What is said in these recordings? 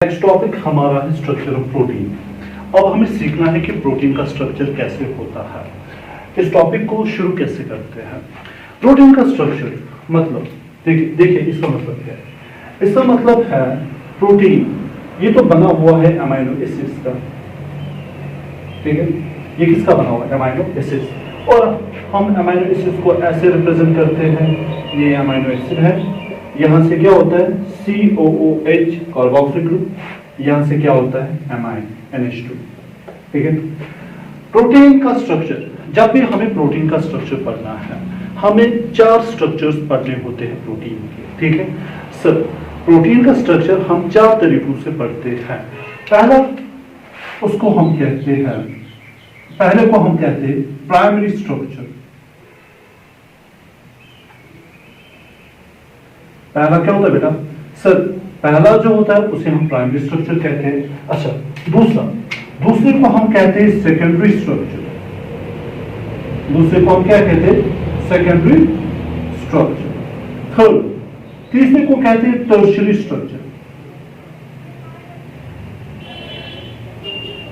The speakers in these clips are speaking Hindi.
नेक्स्ट टॉपिक हमारा है स्ट्रक्चर ऑफ प्रोटीन। अब हमें सीखना है कि प्रोटीन का स्ट्रक्चर कैसे होता है। इस टॉपिक को शुरू कैसे करते हैं। प्रोटीन का स्ट्रक्चर मतलब देखिए इसका मतलब क्या है। इसका मतलब है प्रोटीन ये तो बना हुआ है अमाइनो एसिड्स का, ठीक है। ये किसका बना हुआ है? Amino acids. और हम अमाइनो एसिड्स को ऐसे रिप्रेजेंट करते हैं, ये अमाइनो एसिड है, यहां से क्या होता है COOH कार्बोक्सिल ग्रुप, यहां से क्या होता है एमाइन NH2, ठीक है। प्रोटीन का स्ट्रक्चर, जब भी हमें प्रोटीन का स्ट्रक्चर पढ़ना है हमें 4 स्ट्रक्चर्स पढ़ने होते हैं प्रोटीन के, ठीक है सर। प्रोटीन का स्ट्रक्चर हम 4 तरीकों से पढ़ते हैं। पहला उसको हम कहते हैं, पहले को हम कहते हैं प्राइमरी स्ट्रक्चर। पहला क्या होता है बेटा? सर पहला जो होता है उसे हम प्राइमरी स्ट्रक्चर कहते हैं। अच्छा, दूसरे को हम कहते हैं सेकेंडरी स्ट्रक्चर। दूसरे को हम क्या कहते हैं? Secondary structure. तीसरे को कहते हैं टर्शियरी स्ट्रक्चर।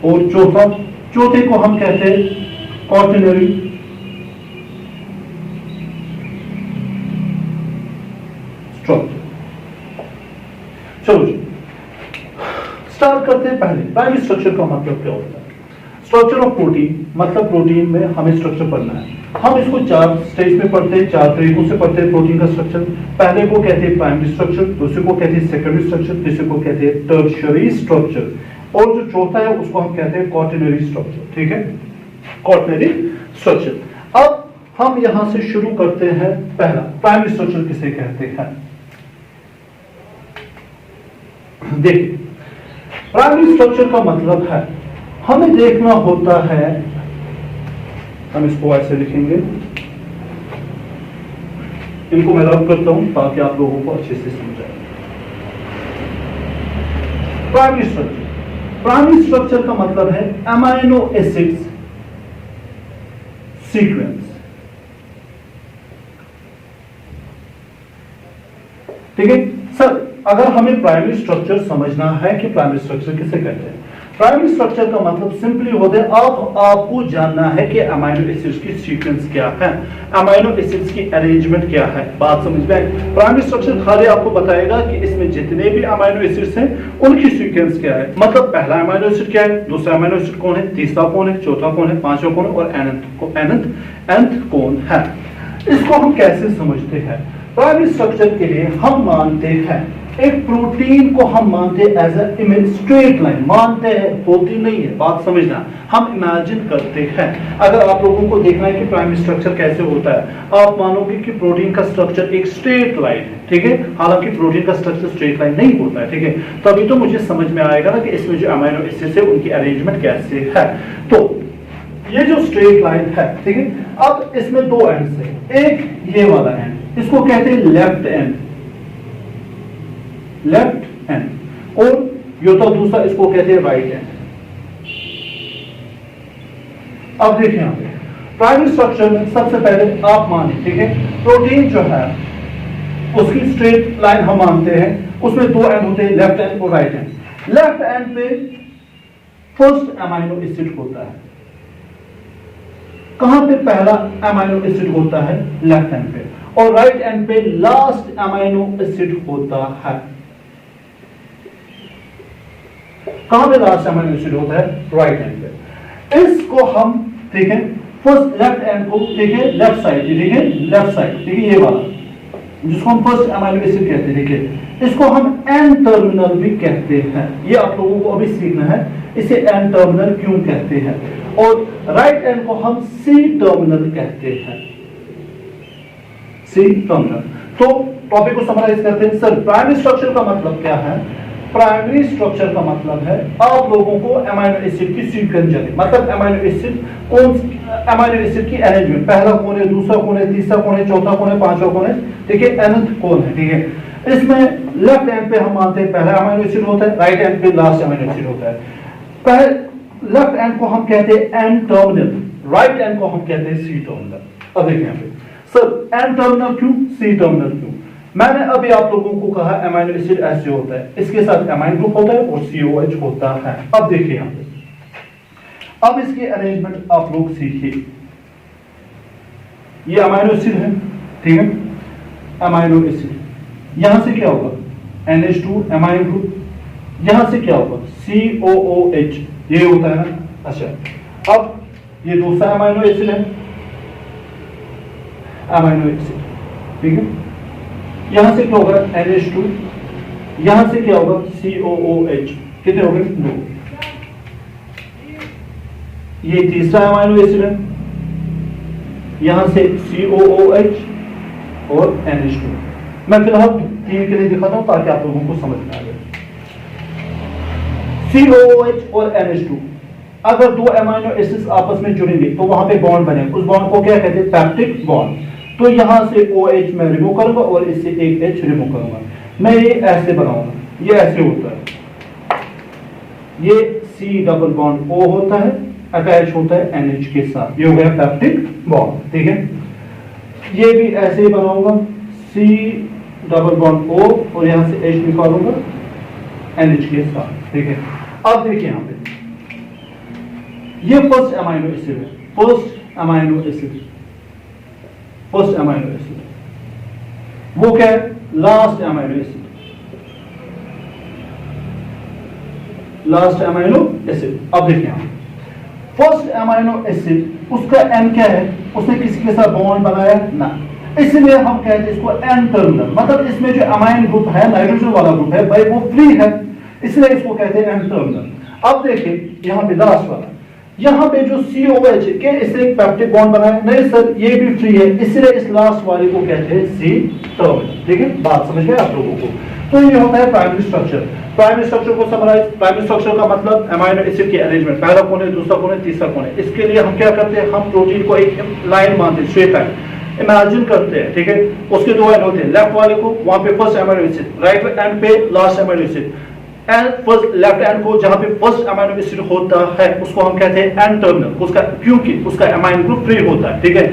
और चौथे को हम कहते हैं क्वाaternary स्ट्रक्चर। चलो स्टार्ट करते हैं। पहले प्राइमरी स्ट्रक्चर का मतलब क्या होता है? स्ट्रक्चर ऑफ प्रोटीन मतलब प्रोटीन में हमें स्ट्रक्चर पढ़ना है। हम इसको 4 स्टेज में पढ़ते हैं, 4 तरीकों से पढ़ते हैं प्रोटीन का स्ट्रक्चर। पहले को कहते हैं प्राइमरी स्ट्रक्चर, दूसरे को कहते हैं सेकेंडरी स्ट्रक्चर, तीसरे को कहते हैं टर्शियरी स्ट्रक्चर, और जो चौथा है उसको हम कहते हैं क्वाaternary स्ट्रक्चर, ठीक है, क्वाaternary स्ट्रक्चर। अब हम यहां से शुरू करते हैं। पहला प्राइमरी स्ट्रक्चर किसे कहते हैं? देखिए प्राइमरी स्ट्रक्चर का मतलब है हमें देखना होता है, हम इसको ऐसे लिखेंगे, इनको मैं रब करता हूं ताकि आप लोगों को अच्छे से समझ आए। प्राइमरी स्ट्रक्चर का मतलब है अमाइनो एसिड्स सीक्वेंस, ठीक है सर। अगर हमें प्राइमरी स्ट्रक्चर समझना है कि प्राइमरी स्ट्रक्चर किसे कहते हैं, प्राइमरी स्ट्रक्चर का मतलब सिंपली होता है आपको जानना है कि अमाइनो एसिड्स की सीक्वेंस क्या है, अमाइनो एसिड्स की अरेंजमेंट क्या है। बात समझ में आई? प्राइमरी स्ट्रक्चर खाली आपको बताएगा कि इसमें जितने भी अमाइनो एसिड्स हैं उनकी सीक्वेंस क्या है। मतलब पहला अमाइनो एसिड क्या है, दूसरा अमाइनो एसिड कौन है, तीसरा कौन है, चौथा कौन है, पांचवा कौन है और nth कौन है। इसको हम कैसे समझते हैं? प्राइमरी स्ट्रक्चर के लिए हम मानते हैं एक प्रोटीन को हम मानते हैं as a image, straight line मानते हैं, होती नहीं है, बात समझना। हम इमेजिन करते हैं। अगर आप लोगों को देखना है कि प्राइमरी स्ट्रक्चर कैसे होता है, आप मानोगे कि प्रोटीन का स्ट्रक्चर एक स्ट्रेट लाइन है, ठीक है। हालांकि प्रोटीन का स्ट्रक्चर स्ट्रेट लाइन नहीं होता है, ठीक है। तभी तो मुझे समझ में आएगा ना कि इसमें जो अमाइनो एसिड्स है उनकी अरेंजमेंट कैसे है। तो ये जो स्ट्रेट लाइन है, ठीक है। अब इसमें 2 एंड्स है, एक ये वाला एंड, इसको कहते हैं लेफ्ट एंड, और योता दूसरा इसको कहते हैं राइट एंड। अब देखिए यहां पे प्राइमरी स्ट्रक्चर में सबसे पहले आप माने, ठीक है, प्रोटीन जो है उसकी स्ट्रेट लाइन हम मानते हैं, उसमें 2 एंड होते हैं, लेफ्ट एंड और राइट एंड। लेफ्ट एंड पे फर्स्ट अमाइनो एसिड होता है। कहां पे पहला अमाइनो एसिड होता है? लेफ्ट एंड पे। और राइट एंड पे लास्ट अमाइनो एसिड होता है। कहां पे लास्ट अमाइनो एसिड होता है? राइट एंड पे। इसको हम देखें, फर्स्ट लेफ्ट एंड को देखें, लेफ्ट साइड, ठीक है, लेफ्ट साइड, ठीक है, ये वाला जिसको हम फर्स्ट अमाइनो एसिड कहते हैं, देखिए इसको हम एन टर्मिनल भी कहते हैं। ये आप लोगों को अभी सीखना है, इसे एन टर्मिनल क्यों कहते हैं। और राइट एंड को हम सी टर्मिनल कहते हैं, सी टर्मिनल। तो टॉपिक को समराइज करते हैं। सर प्राइमरी स्ट्रक्चर का मतलब क्या है? प्राइमरी स्ट्रक्चर का मतलब है आप लोगों को अमाइनो एसिड की सीक्वेंस जाने, मतलब अमाइनो एसिड की अरेंजमेंट, पहला कौन है, दूसरा कौन है, तीसरा कौन है, चौथा कौन है, पांचवा कौन है, ठीक है, nth कौन है, ठीक है। इसमें लेफ्ट एंड पे हम मानते हैं पहला अमाइनो एसिड होता है, राइट एंड पे लास्ट अमाइनो एसिड होता है। पहले लेफ्ट एंड को हम कहते हैं एन टर्मिनल, राइट एंड को हम कहते हैं सी टर्मिनल। अब देखिए यहाँ पे सर एन टर्मिनल क्यों, सी टर्मिनल क्यों? मैंने अभी आप लोगों को कहा अमीनो एसिड ऐसे होता है, इसके साथ अमाइन ग्रुप होता है और COH होता है। अब देखिए यहां पे, अब इसकी अरेंजमेंट आप लोग सीखिए। ये अमीनो एसिड है, ठीक है, अमीनो एसिड। यहां से क्या होगा NH2 अमाइन ग्रुप, यहां से क्या होगा COOH, ये होता है ना। अच्छा, अब ये दूसरा अमीनो एसिड है, अमीनो एसिड, ठीक है। यहां से क्या होगा NH2, यहां से क्या होगा COOH, कितने हो गए 2। ये तीसरा अमीनो एसिड है, यहां से COOH और NH2। मैं फिलहाल 3 के लिए दिखाता हूं ताकि आप लोगों को समझ में आ जाए। COOH और NH2, अगर 2 अमीनो एसिड्स आपस में जुड़ेंगे तो वहां पे बॉन्ड बने, उस बॉन्ड को क्या कहते हैं पैप्टिक बॉन्ड। तो यहां से OH मैं रिमूव करूंगा और इससे एक H रिमूव करूंगा, मैं ये ऐसे बनाऊंगा, ये ऐसे होता है, ये C डबल बॉन्ड O होता है, अटैच होता है NH के साथ, ये हो गया पैप्टिक बॉन्ड, ठीक है। ये भी ऐसे ही बनाऊंगा, C डबल बॉन्ड O और यहां से H निकालूंगा NH के साथ, ठीक है। अब देखिए यहां पे ये फर्स्ट अमीनो एसिड है, first amino acid, first amino acid, वो क्या है last amino acid, last amino acid. अब देखिए यहां फर्स्ट अमीनो एसिड, उसका N क्या है, उसने किसी के साथ बॉन्ड बनाया ना, इसलिए हम कहते हैं इसको N टर्मिनल, मतलब इसमें जो अमाइन ग्रुप है, नाइट्रोजन वाला ग्रुप है भाई, वो फ्री है, इसलिए इसको कहते हैं N टर्मिनल। अब देखिए यहां पे लास्ट वाला, यहां पे जो COH के इससे एक पैप्टिक बॉन्ड बना है, नहीं सर ये भी फ्री है, इसलिए इस लास्ट वाले को कहते हैं C टर्मिनल। ठीक है, बात समझ गए आप लोगों को। तो ये होता है प्राइमरी स्ट्रक्चर। प्राइमरी स्ट्रक्चर को समराइज, प्राइमरी स्ट्रक्चर का मतलब अमीनो एसिड की अरेंजमेंट, पहला कौन है, दूसरा कौन है, तीसरा कौन है। इसके लिए हम क्या करते हैं, हम प्रोटीन को एक लाइन मानते हैं, स्ट्रेट लाइन इमेजिन करते हैं, ठीक है। उसके 2 एंड होते हैं, लेफ्ट वाले को वहां पे first amino acid, right end पे last amino acid, end first left end को जहां पे फर्स्ट अमीनो एसिड होता है उसको हम कहते हैं एन टर्मिनल, उसका क्योंकि उसका अमाइन ग्रुप फ्री होता है, ठीक है।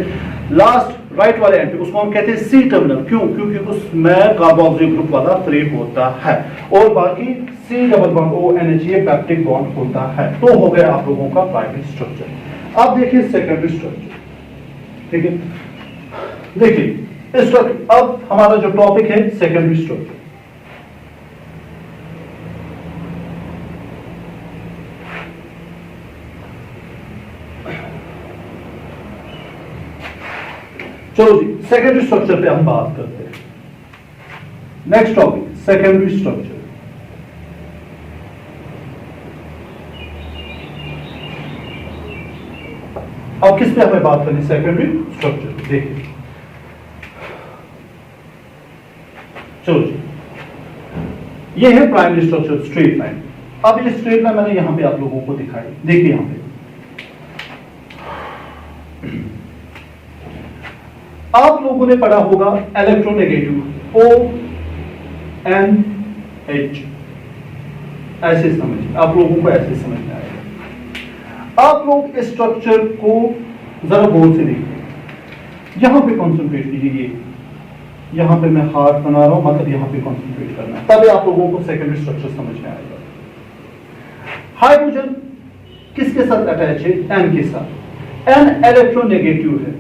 लास्ट राइट वाले एंड पे उसको हम कहते हैं सी टर्मिनल, क्यों, क्योंकि उसमें कार्बोक्सिल ग्रुप वाला फ्री होता है, और बाकी C double bond O N H, ये पैप्टिक बॉन्ड होता है। तो हो गया आप लोगों का प्राइमरी स्ट्रक्चर। अब देखिए सेकेंडरी स्ट्रक्चर, ठीक है। देखिए स्ट्रक्चर, अब हमारा जो टॉपिक है सेकेंडरी स्ट्रक्चर। चलो जी, सेकेंडरी स्ट्रक्चर पे हम बात करते हैं। Next topic secondary structure. अब किस पे हमें बात करनी, सेकेंडरी स्ट्रक्चर। देखिए चलो जी, ये है प्राइमरी स्ट्रक्चर, स्ट्रेट लाइन। अब ये स्ट्रेट लाइन मैंने यहां पे आप लोगों को दिखाई, देखिए यहां पे आप लोगों ने पढ़ा होगा इलेक्ट्रोनेगेटिव ONH, ऐसे समझिए, आप लोगों को ऐसे समझ में आएगा। आप लोग इस स्ट्रक्चर को जरा गौर से देखिए, यहां पे कॉन्सेंट्रेट कीजिए, यहां पे मैं हार्ट बना रहा हूं, मतलब यहां पे कॉन्सेंट्रेट करना है, तभी आप लोगों को सेकेंडरी स्ट्रक्चर समझ में आएगा। हाइड्रोजन किसके साथ अटैच है, N के साथ। N इलेक्ट्रोनेगेटिव है,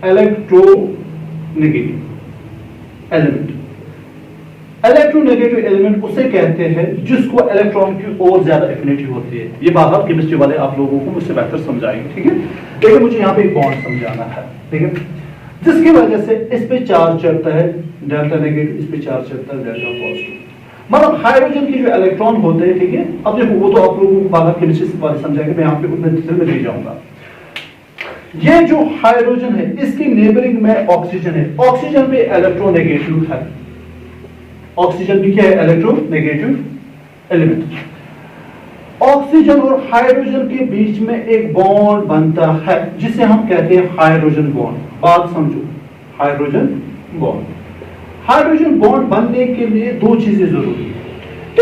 इलेक्ट्रोनेगेटिव एलिमेंट। इलेक्ट्रोनेगेटिव एलिमेंट उसे कहते हैं जिसको इलेक्ट्रॉन की ओर ज्यादा एफिनिटी होती है। ये बात आप केमिस्ट्री वाले आप लोगों को मुझसे बेहतर समझाएंगे, ठीक है। लेकिन मुझे यहाँ पे एक बॉन्ड समझाना है, ठीक है, जिसकी वजह से इस पे चार्ज चढ़ता है डेल्टा नेगेटिव, इस पे चार्ज चढ़ता है डेल्टा पॉजिटिव। मतलब हाइड्रोजन की जो इलेक्ट्रॉन होते हैं, ठीक है। अब देखो वो तो आप लोगों को बात केमिस्ट्री वाले समझाएंगे, मैं यहाँ पे उतने डिटेल में नहीं जाऊंगा। ये जो हाइड्रोजन है इसकी नेबरिंग में ऑक्सीजन है, ऑक्सीजन पे इलेक्ट्रोनेगेटिव है, ऑक्सीजन भी क्या है, इलेक्ट्रोनेगेटिव एलिमेंट। ऑक्सीजन और हाइड्रोजन के बीच में एक बॉन्ड बनता है जिसे हम कहते हैं हाइड्रोजन बॉन्ड। बात समझो, हाइड्रोजन बॉन्ड। हाइड्रोजन बॉन्ड बनने के लिए 2 चीजें जरूरी है।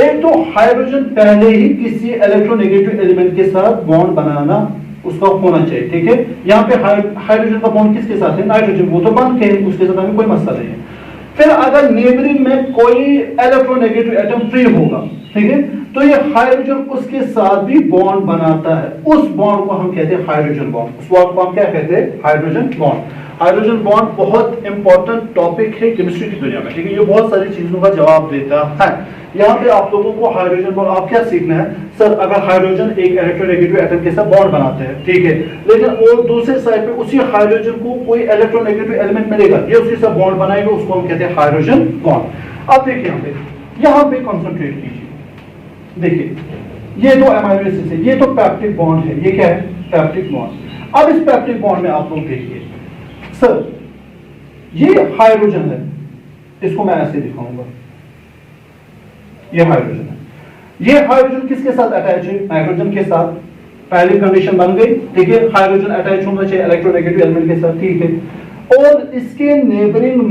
एक तो हाइड्रोजन पहले ही किसी इलेक्ट्रोनेगेटिव एलिमेंट के साथ बॉन्ड बनाना उसका होना चाहिए, ठीक है। यहाँ पे हाइड्रोजन का बॉन्ड किसके साथ है, नाइट्रोजन, वो तो बन के उसके साथ हमें कोई मसला नहीं है। फिर अगर नेबरिंग में कोई इलेक्ट्रोनेगेटिव एटम फ्री होगा, ठीक है, तो ये हाइड्रोजन उसके साथ भी बॉन्ड बनाता है। उस बॉन्ड को हम कहते हैं हाइड्रोजन बॉन्ड। उस बॉन्ड को हम क्या कहते हैं? Hydrogen bond. हाइड्रोजन बॉन्ड बहुत इंपॉर्टेंट टॉपिक है केमिस्ट्री की दुनिया में, ठीक है, ये बहुत सारी चीजों का जवाब देता है। यहाँ पे आप लोगों को हाइड्रोजन बॉन्ड आप क्या सीखना है सर? अगर हाइड्रोजन एक इलेक्ट्रोनेगेटिव एटम के साथ बॉन्ड बनाते हैं, ठीक है, लेकिन और दूसरे साइड पे उसी हाइड्रोजन को कोई इलेक्ट्रोनेगेटिव एलिमेंट मिलेगा, ये उसी से बॉन्ड बनाएगा, उसको हम कहते हैं हाइड्रोजन बॉन्ड। अब देखिए यहाँ पे कंसंट्रेट कीजिए, देखिए ये दो अमीनो एसिड है, ये तो पैप्टिक बॉन्ड है, ये क्या है? Peptic bond. अब इस पैप्टिक बॉन्ड में आप लोग देखिए सर, ये हाइड्रोजन है, इसको मैं ऐसे दिखाऊंगा, ये हाइड्रोजन है। ये हाइड्रोजन किसके साथ अटैच है? नाइट्रोजन के साथ। पहली कंडीशन बन गई, ठीक है, हाइड्रोजन अटैच होना चाहिए इलेक्ट्रोनेगेटिव एलिमेंट के साथ, ठीक है। और इसके नेबरिंग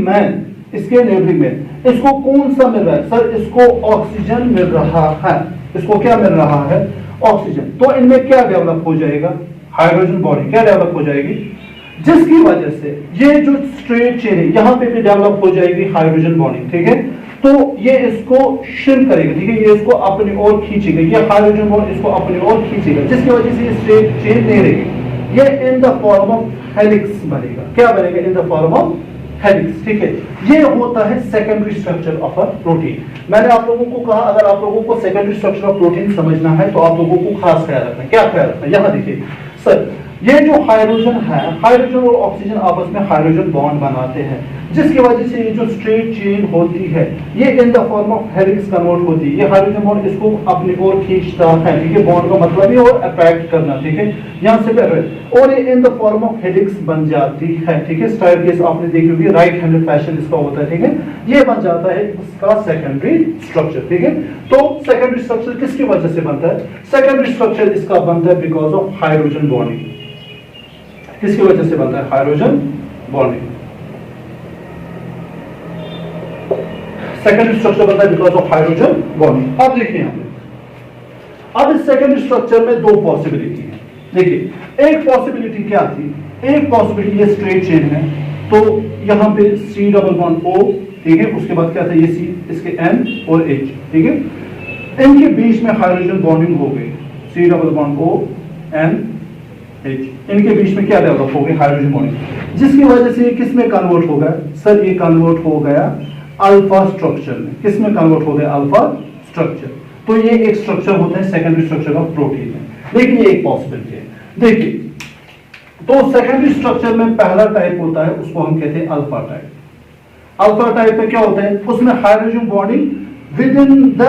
में इसको कौन सा मिल रहा है सर? इसको ऑक्सीजन मिल रहा है। इसको क्या मिल रहा है? ऑक्सीजन। तो इनमें क्या डेवलप हो जाएगा? हाइड्रोजन बॉडी क्या डेवलप हो जाएगी? जिसकी वजह से ये जो स्ट्रेट चेन है यहां पे भी डेवलप हो जाएगी हाइड्रोजन बॉन्डिंग, ठीक है। तो ये इसको श्रिंक करेगा, ठीक है, ये इसको अपनी ओर खींचेगा, ये हाइड्रोजन बॉन्ड इसको अपनी ओर खींचेगा, जिसकी वजह से ये स्ट्रेट चेन नहीं रहेगी, ये in the form of helix बनेगा। क्या बनेगा? In the form of helix, ठीक है। ये होता है secondary structure of a protein. मैंने आप लोगों को कहा अगर आप लोगों को सेकेंडरी स्ट्रक्चर ऑफ प्रोटीन समझना है तो आप लोगों को खास ख्याल रखना है। क्या ख्याल रखना है? यहां देखिए सर, ये जो हाइड्रोजन है, हाइड्रोजन और ऑक्सीजन आपस में हाइड्रोजन बॉन्ड बनाते हैं, जिसकी वजह से ये जो स्ट्रेट चेन होती है ये in the form of helix convert होती है। ये हाइड्रोजन बॉन्ड इसको अपनी ओर खींचता है, ठीक है, बॉन्ड का मतलब ही और अट्रैक्ट करना, ठीक है, यहां से अट्रैक्ट, और ये in the form of helix बन जाती है, ठीक है। स्टाइल केस आपने देखी होगी, राइट हैंडेड फैशन इसका होता है, ठीक है। ये बन जाता है इसका सेकेंडरी स्ट्रक्चर, ठीक है। तो सेकेंडरी स्ट्रक्चर किसकी वजह से बनता है? सेकेंडरी स्ट्रक्चर इसका बनता है बिकॉज ऑफ हाइड्रोजन बॉन्डिंग। किसकी वजह से बनता है? Hydrogen bonding. सेकेंडरी स्ट्रक्चर बनता है बिकॉज ऑफ हाइड्रोजन बॉन्डिंग। अब देखिए यहां पे, अब इस सेकेंडरी स्ट्रक्चर में दो पॉसिबिलिटी है। देखिए एक पॉसिबिलिटी क्या थी? एक पॉसिबिलिटी ये स्ट्रेट चेन है, तो यहां पे C डबल बॉन्ड O, ठीक है, उसके बाद क्या था? ये C, इसके N और H, ठीक है, इनके बीच में हाइड्रोजन बॉन्डिंग हो गई, C double bond O N H, इनके बीच में क्या डेवलप हो गई? हाइड्रोजन बॉन्डिंग, जिसकी वजह से ये किस में कन्वर्ट हो गया सर? ये कन्वर्ट हो गया अल्फा स्ट्रक्चर में। किस में कन्वर्ट हो गया? Alpha structure. तो ये एक स्ट्रक्चर होता है सेकेंडरी स्ट्रक्चर ऑफ प्रोटीन में, लेकिन ये एक पॉसिबिलिटी है। देखिए तो सेकेंडरी स्ट्रक्चर में पहला टाइप होता है, उसको हम कहते हैं अल्फा टाइप। अल्फा टाइप में क्या होता है? उसमें hydrogen bonding with in the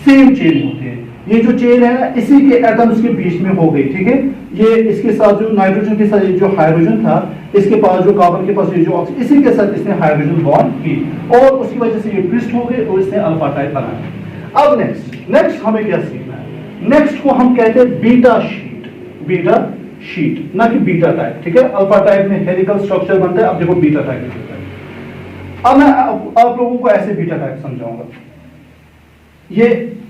same chain होती है। ये जो चेन है ना, इसी के एटम्स के बीच में हो गई, ठीक है। ये इसके साथ जो नाइट्रोजन के साथ जो हाइड्रोजन था, इसके पास जो कार्बन के पास ये जो ऑक्सीजन, इसी के साथ इसने हाइड्रोजन बॉन्ड की और उसकी वजह से ये ट्विस्ट हो गए और इसने अल्फा टाइप बनाया। अब नेक्स्ट हमें क्या सीखना है? नेक्स्ट को हम कहते हैं बीटा शीट, ना कि बीटा टाइप, ठीक है। अल्फा टाइप में हेलिकल स्ट्रक्चर बनता है, अब देखो बीटा टाइप में होता है। अब मैं आप लोगों को ऐसे बीटा टाइप समझाऊंगा। ये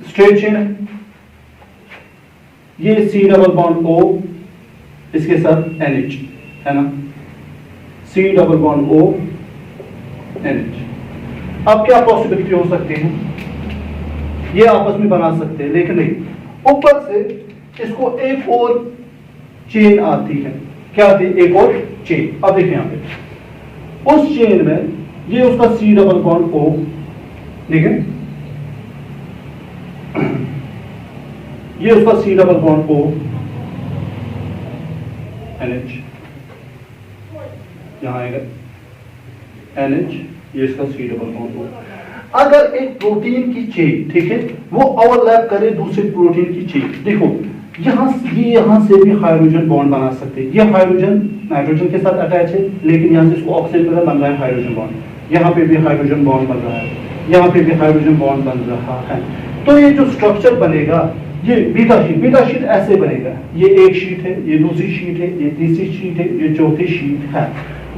स्ट्रेट चेन है, ये C डबल बॉन्ड O, इसके साथ NH है ना, C double bond O NH। अब क्या पॉसिबिलिटी हो सकती है? ये आपस में बना सकते हैं, लेकिन नहीं, ऊपर से इसको एक और चेन आती है। क्या आती है? एक और चेन। अब देखिए यहां पे उस चेन में ये उसका C डबल बॉन्ड O, ठीक है, ये उसका C double bond O NH, यहां आएगा NH, ये इसका C डबल बॉन्ड O। अगर एक प्रोटीन की चेन, ठीक है, वो ओवरलैप करे दूसरे प्रोटीन की चेन, देखो यहां से भी हाइड्रोजन बॉन्ड बना सकते हैं। ये हाइड्रोजन नाइट्रोजन के साथ अटैच है, लेकिन यहां से इसको ऑक्सीजन बन रहा है हाइड्रोजन बॉन्ड, यहां पे भी हाइड्रोजन बॉन्ड बन रहा है, यहां पे भी हाइड्रोजन बॉन्ड बन रहा है। तो ये जो स्ट्रक्चर बनेगा, ये बीटा शीट ऐसे बनेगा। ये एक शीट है, ये दूसरी शीट है, ये तीसरी शीट है, ये चौथी शीट है।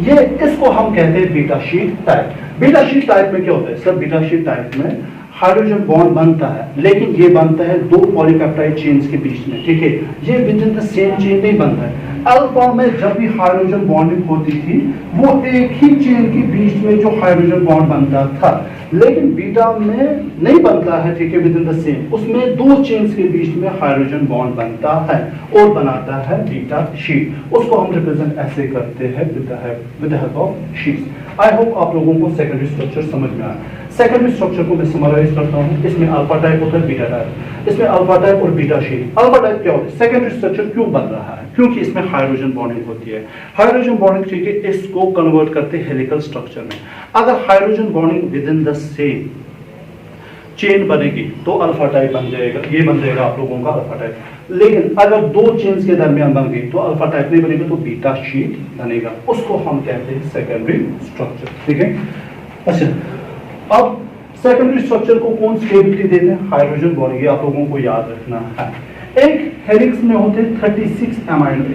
ये इसको हम कहते हैं beta sheet type. Beta sheet type में क्या होता है सर? बीटा शीट टाइप में हाइड्रोजन बॉन्ड बनता है, लेकिन ये बनता है दो पॉलीपेप्टाइड चेन्स के बीच में, ठीक है। ये with in the same chain नहीं बनता है, अल्फा में जब भी हाइड्रोजन बॉन्डिंग होती थी वो एक ही चेन के बीच में जो हाइड्रोजन बॉन्ड बनता था, लेकिन बीटा में नहीं बनता है, ठीक है, विद इन द सेम, उसमें दो चेन्स के बीच में हाइड्रोजन बॉन्ड बनता है और बनाता है बीटा शीट। उसको हम रिप्रेजेंट ऐसे करते हैं with the help of sheets. I hope आप लोगों को सेकेंडरी स्ट्रक्चर समझ में आया। सेकेंडरी स्ट्रक्चर को मैं समराइज करता हूँ। इसमें अल्फा टाइप होता है, बीटा टाइप। इसमें अल्फा टाइप और बीटा शीट। अल्फा टाइप क्या होता है? सेकेंडरी स्ट्रक्चर क्यों बन रहा है? क्योंकि इसमें हाइड्रोजन बॉन्डिंग होती है। हाइड्रोजन बॉन्डिंग, ठीक है, इसको कन्वर्ट करते हैं हेलिकल स्ट्रक्चर में। अगर hydrogen bonding with in the same chain बनेगी तो अल्फा टाइप बन जाएगा, ये बन जाएगा आप लोगों का अल्फा टाइप। लेकिन अगर दो चेन्स के दरमियान बन गई तो अल्फा टाइप नहीं बनेगा, तो बीटा शीट बनेगा। उसको हम कहते हैं सेकेंडरी स्ट्रक्चर, ठीक है। अच्छा, अब सेकेंडरी स्ट्रक्चर को कौन स्टेबिलिटी देते हैं? हाइड्रोजन बॉन्डिंग, ये आप लोगों को याद रखना है। एक हेलिक्स में होते हैं 36 अमाइनो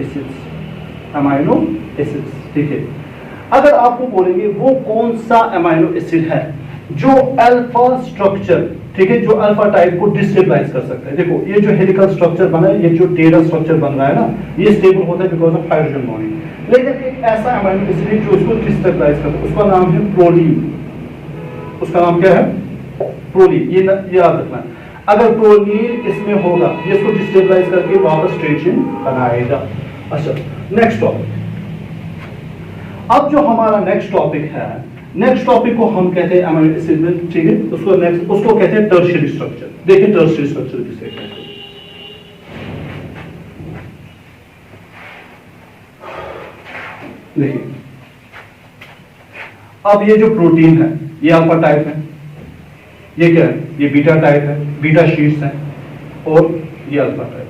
एसिड्स, ठीक है। अगर आपको बोलेंगे वो कौन सा अमाइनो एसिड है जो अल्फा स्ट्रक्चर, ठीक है, जो अल्फा टाइप को डिस्टेबलाइज कर सकता है। देखो ये जो हेलिकल स्ट्रक्चर बना है, ये जो टेरा स्ट्रक्चर बन रहा है ना, ये स्टेबल होता है बिकॉज ऑफ हाइड्रोजन बॉन्डिंग। लेकिन एक ऐसा अमाइनो एसिड है जो इसको डिस्टेबलाइज करता है, उसका नाम है प्रोलीन। उसका नाम क्या है? प्रोलीन। ये याद रखना। अगर प्रोलीन इसमें होगा, ये इसको डिस्टेबलाइज करके वापस स्ट्रेट चेन बनाएगा। अच्छा, नेक्स्ट टॉपिक। अब जो हमारा नेक्स्ट टॉपिक है, नेक्स्ट टॉपिक को हम कहते हैं अमाइनो एसिड में, ठीक है, उसको कहते हैं टर्शियरी स्ट्रक्चर। देखिए टर्शियरी स्ट्रक्चर किसे कहते हैं। देखिए अब ये जो प्रोटीन है ये अल्फा टाइप है, ये क्या है? ये बीटा टाइप है, बीटा शीट्स हैं, और ये अल्फा टाइप।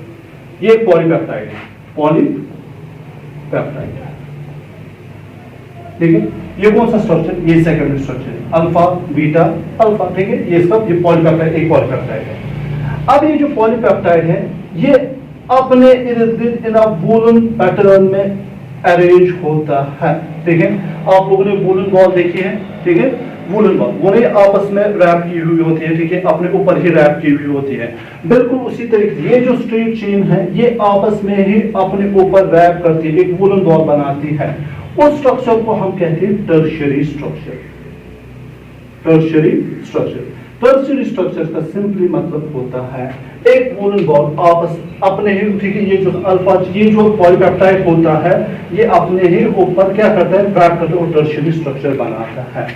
ये पॉलीपेप्टाइड है, पॉलीपेप्टाइड, ठीक है। ये कौन सा स्ट्रक्चर? ये सेकेंडरी स्ट्रक्चर है, अल्फा बीटा अल्फा, ठीक है। ये सब ये पॉलीपेप्टाइड, एक पॉलीपेप्टाइड है। अब ये जो पॉलीपेप्टाइड है ये अपने इर्द गिर्द इन वूलन पैटर्न में अरेंज होता है, ठीक है। आप लोगों ने वूलन बॉल देखी है, ठीक है, वूलन बॉल, वो आपस में रैप की हुई होती है, ठीक है, अपने ऊपर ही रैप की हुई होती है। बिल्कुल उसी तरीके ये जो स्ट्रेट चेन है ये आपस में ही अपने ऊपर रैप करती है, एक वूलन बॉल बनाती है। उस स्ट्रक्चर को हम कहते हैं tertiary structure. Tertiary structure, tertiary structure का सिंपली मतलब होता है एक वूलन बॉल आपस अपने ही, ठीक है, ये जो अल्फा, ये जो पॉलीपेप्टाइड होता है ये अपने ही ऊपर क्या करता है? रैप करता है और टर्शियरी स्ट्रक्चर बनाता है।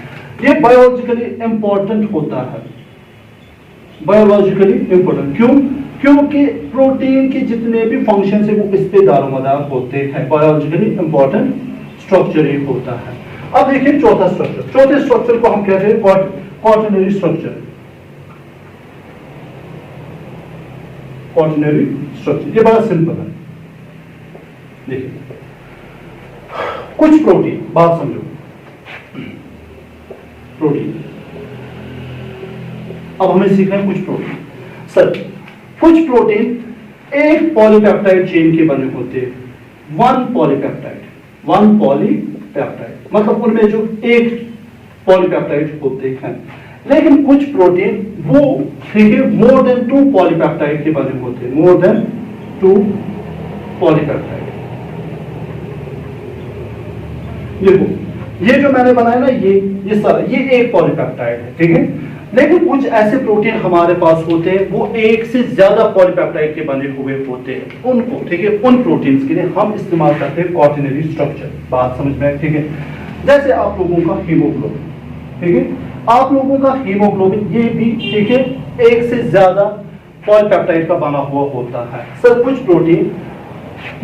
ये बायोलॉजिकली इंपॉर्टेंट होता है, बायोलॉजिकली इंपॉर्टेंट क्यों? क्योंकि प्रोटीन के जितने भी फंक्शन है वो इस पे दारोमदार होते हैं। बायोलॉजिकली इंपॉर्टेंट स्ट्रक्चर ही होता है। अब देखिए चौथा स्ट्रक्चर। चौथे स्ट्रक्चर को हम कहते हैं क्वाटरनरी स्ट्रक्चर। क्वाटरनरी स्ट्रक्चर ये बड़ा सिंपल है। देखिए कुछ प्रोटीन, बात समझो, प्रोटीन, अब हमें सीखना है कुछ प्रोटीन। सर कुछ प्रोटीन एक पॉलीपेप्टाइड चेन के बने होते हैं, वन पॉलीपेप्टाइड मतलब उनमें जो एक पॉलीपेप्टाइड होते हैं। लेकिन कुछ प्रोटीन वो, ठीक है, मोर देन 2 पॉलीपेप्टाइड के बने होते हैं, मोर देन 2 पॉलीपेप्टाइड। देखो ये जो मैंने बनाया ना, ये सारा ये एक पॉलीपेप्टाइड है, ठीक है। लेकिन कुछ ऐसे प्रोटीन हमारे पास होते हैं वो एक से ज्यादा पॉलीपेप्टाइड के बने हुए होते हैं। उनको, ठीक है, उन प्रोटीन्स के लिए हम इस्तेमाल करते हैं क्वाटरनरी स्ट्रक्चर। बात समझ में आई, ठीक है। जैसे आप लोगों का हीमोग्लोबिन, ठीक है, आप लोगों का हीमोग्लोबिन ये भी, ठीक है, एक से ज्यादा पॉलीपेप्टाइड का बना हुआ होता है। सर कुछ प्रोटीन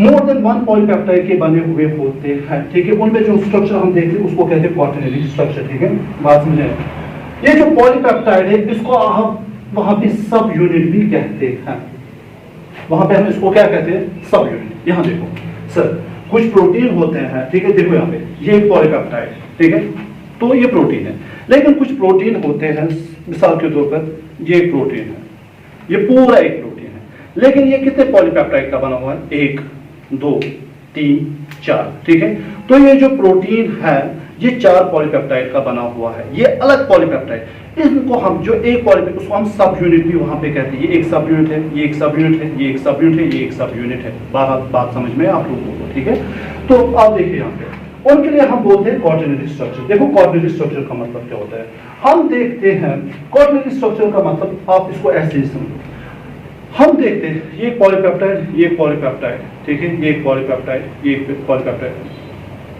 मोर देन 1 पॉलीपेप्टाइड के बने हुए होते हैं, ठीक है। उनमें जो स्ट्रक्चर हम देखते हैं उसको कहते हैं क्वाटरनरी स्ट्रक्चर, ठीक है। बात समझ आए। ये जो पॉलीपेप्टाइड है इसको हम वहां पे सब यूनिट भी कहते हैं। वहां पे हम इसको क्या कहते हैं? सब यूनिट। यहां देखो सर, कुछ प्रोटीन होते हैं, ठीक है, देखो यहाँ पे ये एक पॉलीपेप्टाइड, ठीक है, तो ये प्रोटीन है। लेकिन कुछ प्रोटीन होते हैं, मिसाल के तौर पर ये एक प्रोटीन है, ये पूरा एक प्रोटीन है, लेकिन ये कितने पॉलीपेप्टाइड का बना हुआ है? 1 2 3 4, ठीक है। तो ये जो प्रोटीन है ये 4 पॉलीपेप्टाइड का बना हुआ है, ये अलग पॉलीपेप्टाइड। इनको हम जो एक पॉलीपेप्टाइड उसको हम सब यूनिट भी वहां पे कहते हैं। ये एक सब यूनिट है, ये एक सब यूनिट है, ये एक सब यूनिट है, ये एक सब यूनिट है। बात समझ में आप लोगों को, ठीक है। तो आप देखिए यहाँ पे उनके लिए हम बोलते हैं क्वार्टरनरी स्ट्रक्चर। देखो क्वार्टरनरी स्ट्रक्चर का मतलब क्या होता है, हम देखते हैं क्वार्टरनरी स्ट्रक्चर का मतलब आप इसको ऐसे ही समझो। हम देखते हैं ये एक पॉलीपेप्टाइड, ये एक पॉलीपेप्टाइड, ठीक है, ये एक पॉलीपेप्टाइड, ये एक पॉलीपेप्टाइड,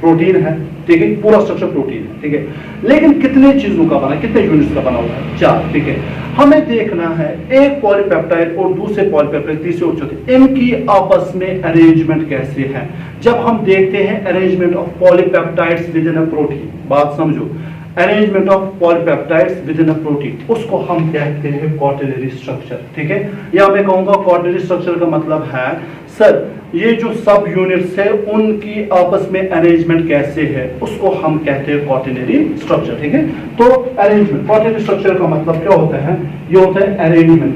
प्रोटीन है, ठीक है, पूरा स्ट्रक्चर प्रोटीन है, ठीक है। लेकिन कितने चीजों का बना, कितने यूनिट्स का बना हुआ है, 4, ठीक है। हमें देखना है एक पॉलीपेप्टाइड और दूसरे पॉलीपेप्टाइड, तीसरे और चौथे, इनकी आपस में अरेंजमेंट कैसे है। जब हम देखते हैं arrangement of polypeptides with in a protein, बात समझो, arrangement of polypeptides with in a protein, उसको हम कहते हैं क्वार्टरनरी स्ट्रक्चर, ठीक है। या मैं कहूंगा क्वार्टरनरी स्ट्रक्चर का मतलब है सर ये जो सब यूनिट्स है उनकी आपस में अरेंजमेंट कैसे है, उसको हम कहते हैं क्वार्टरनरी स्ट्रक्चर, ठीक है। तो अरेंजमेंट, क्वार्टरनरी स्ट्रक्चर का मतलब क्या होता है, ये होता है अरेंजमेंट।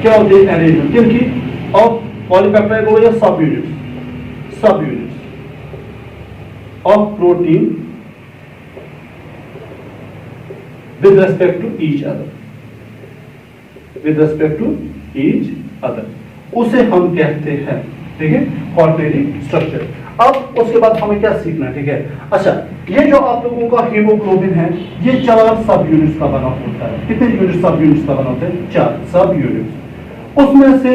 क्या होती है अरेंजमेंट किनकी, ऑफ पॉलीपेप्टाइड हो या सब units of protein with respect to each other, उसे हम कहते हैं, ठीक है, क्वार्टरनरी स्ट्रक्चर। अब उसके बाद हमें क्या सीखना है, ठीक है। अच्छा, ये जो आप लोगों का हीमोग्लोबिन है ये 4 सब यूनिट्स का बना होता है। कितने यूनिट सब यूनिट्स का बना होता है, 4 सब यूनिट्स। उसमें से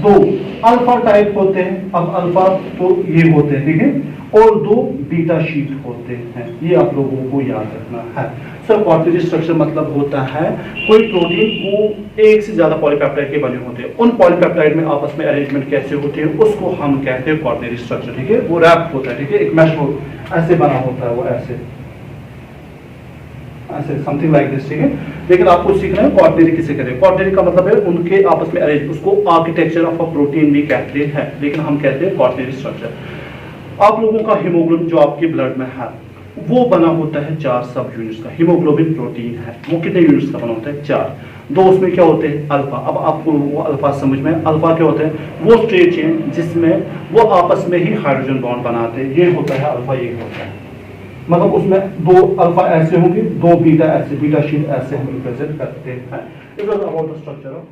2 अल्फा टाइप होते हैं, अब अल्फा तो ये होते हैं, ठीक है, और 2 बीटा शीट होते हैं। ये आप लोगों को याद रखना है। सर क्वार्टरनरी स्ट्रक्चर मतलब होता है कोई प्रोटीन वो एक से ज्यादा पॉलीपेप्टाइड के बने होते हैं, उन पॉलीपेप्टाइड में आपस में अरेंजमेंट कैसे होते हैं उसको हम कहते हैं क्वार्टरनरी स्ट्रक्चर, ठीक है। वो रैप होता है, ठीक है, एक मैश ऐसे बना होता है, वो ऐसे समथिंग लाइक दिस, ठीक है। लेकिन आपको सीखना है क्वार्टरनरी किसे कहते हैं। क्वार्टरनरी का मतलब है उनके आपस में अरेंज, उसको आर्किटेक्चर ऑफ अ प्रोटीन भी कहते हैं, लेकिन हम कहते हैं क्वार्टरनरी स्ट्रक्चर। आप लोगों का हीमोग्लोबिन जो आपके ब्लड में है वो बना होता है 4 सब यूनिट्स का। हीमोग्लोबिन प्रोटीन है, वो कितने यूनिट्स का बना होता है, 4। 2 उसमें क्या होते हैं, अल्फा। अब आपको वो अल्फा समझ में, अल्फा क्या होता है, वो स्ट्रेट चेन जिसमें वो आपस में ही हाइड्रोजन बॉन्ड बनाते हैं, ये होता है अल्फा, ये होता है। मतलब उसमें 2 अल्फा ऐसे होंगे, 2 बीटा ऐसे, बीटा शीट ऐसे हम रिप्रेजेंट करते हैं। It was about the structure of